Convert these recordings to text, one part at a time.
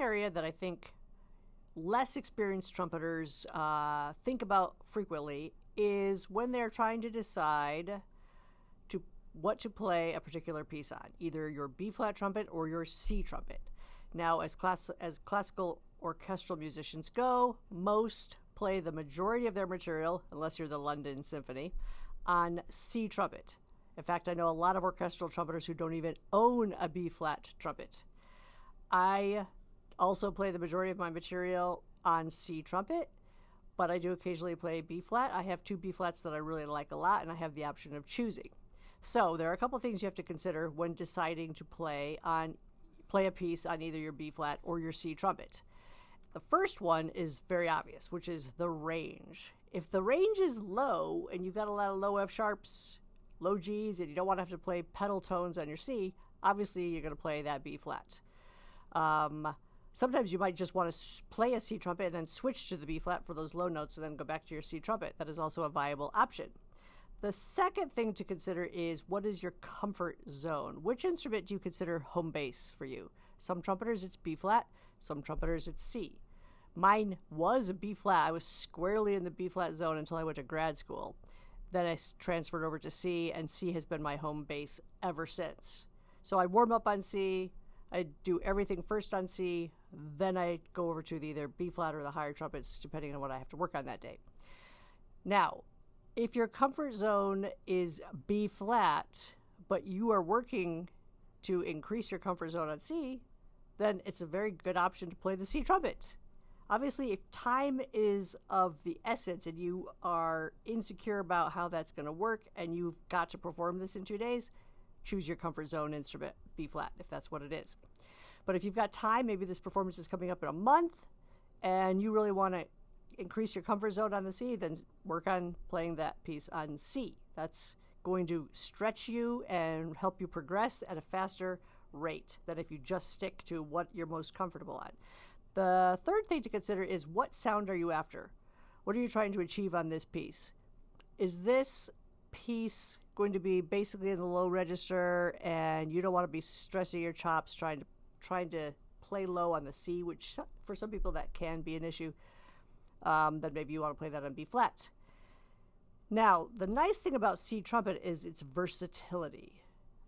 area that I think less experienced trumpeters think about frequently is when they're trying to decide what to play a particular piece on, either your B-flat trumpet or your C trumpet. Now, as classical orchestral musicians go, most play the majority of their material, unless you're the London Symphony, on C trumpet. In fact, I know a lot of orchestral trumpeters who don't even own a B-flat trumpet. I also play the majority of my material on C trumpet, but I do occasionally play B-flat. I have two B-flats that I really like a lot, and I have the option of choosing. So there are a couple things you have to consider when deciding to play a piece on either your B-flat or your C trumpet. The first one is very obvious, which is the range. If the range is low and you've got a lot of low F sharps, low Gs, and you don't want to have to play pedal tones on your C, obviously you're going to play that B-flat. Sometimes you might just want to play a C trumpet and then switch to the B-flat for those low notes and then go back to your C trumpet. That is also a viable option. The second thing to consider is, what is your comfort zone? Which instrument do you consider home base for you? Some trumpeters it's B-flat, some trumpeters it's C. Mine was a B-flat. I was squarely in the B-flat zone until I went to grad school. Then I transferred over to C, and C has been my home base ever since. So I warm up on C, I do everything first on C, then I go over to the either B-flat or the higher trumpets, depending on what I have to work on that day. Now, if your comfort zone is B-flat, but you are working to increase your comfort zone on C, then it's a very good option to play the C trumpet. Obviously, if time is of the essence and you are insecure about how that's going to work and you've got to perform this in 2 days, choose your comfort zone instrument, B-flat, if that's what it is. But if you've got time, maybe this performance is coming up in a month, and you really want to increase your comfort zone on the C, then work on playing that piece on C. That's going to stretch you and help you progress at a faster rate than if you just stick to what you're most comfortable on. The third thing to consider is, what sound are you after? What are you trying to achieve on this piece? Is this piece going to be basically in the low register and you don't want to be stressing your chops trying to play low on the C, which for some people that can be an issue? Then maybe you want to play that on B-flat. Now, the nice thing about C trumpet is its versatility.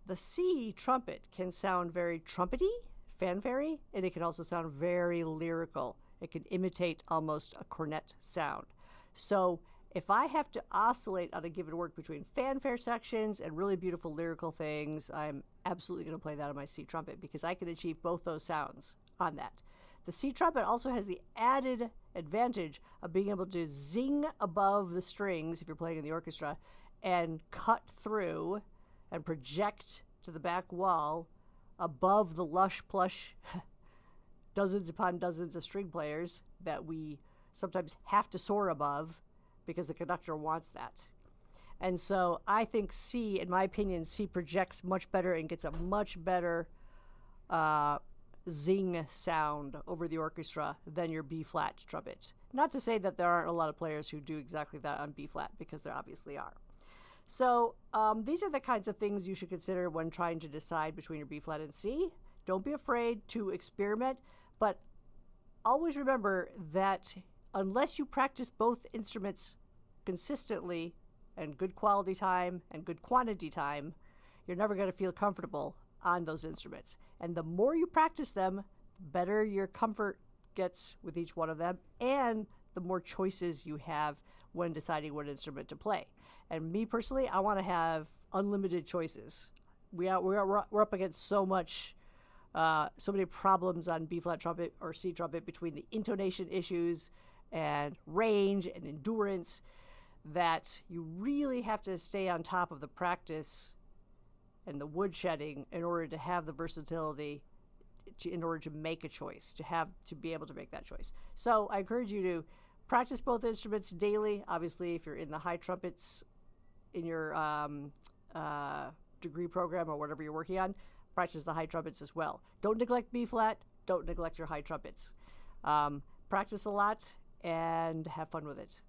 The C trumpet can sound very trumpety, fanfare-y, and it can also sound very lyrical. It can imitate almost a cornet sound. So if I have to oscillate on a given work between fanfare sections and really beautiful lyrical things, I'm absolutely going to play that on my C trumpet because I can achieve both those sounds on that. The C trumpet also has the added advantage of being able to zing above the strings if you're playing in the orchestra and cut through and project to the back wall above the lush, plush dozens upon dozens of string players that we sometimes have to soar above because the conductor wants that. And so I think C, in my opinion, C projects much better and gets a much better zing sound over the orchestra than your B-flat trumpet. Not to say that there aren't a lot of players who do exactly that on B-flat, because there obviously are. So these are the kinds of things you should consider when trying to decide between your B-flat and C. Don't be afraid to experiment, but always remember that unless you practice both instruments consistently and good quality time and good quantity time, you're never going to feel comfortable on those instruments. And the more you practice them, better your comfort gets with each one of them, and the more choices you have when deciding what instrument to play. And me personally, I want to have unlimited choices. We're up against so many problems on B-flat trumpet or C trumpet between the intonation issues and range and endurance that you really have to stay on top of the practice and the woodshedding in order to have the versatility in order to make a choice, to be able to make that choice. So I encourage you to practice both instruments daily. Obviously, if you're in the high trumpets in your degree program or whatever you're working on, practice the high trumpets as well. Don't neglect B-flat. Don't neglect your high trumpets. Practice a lot and have fun with it.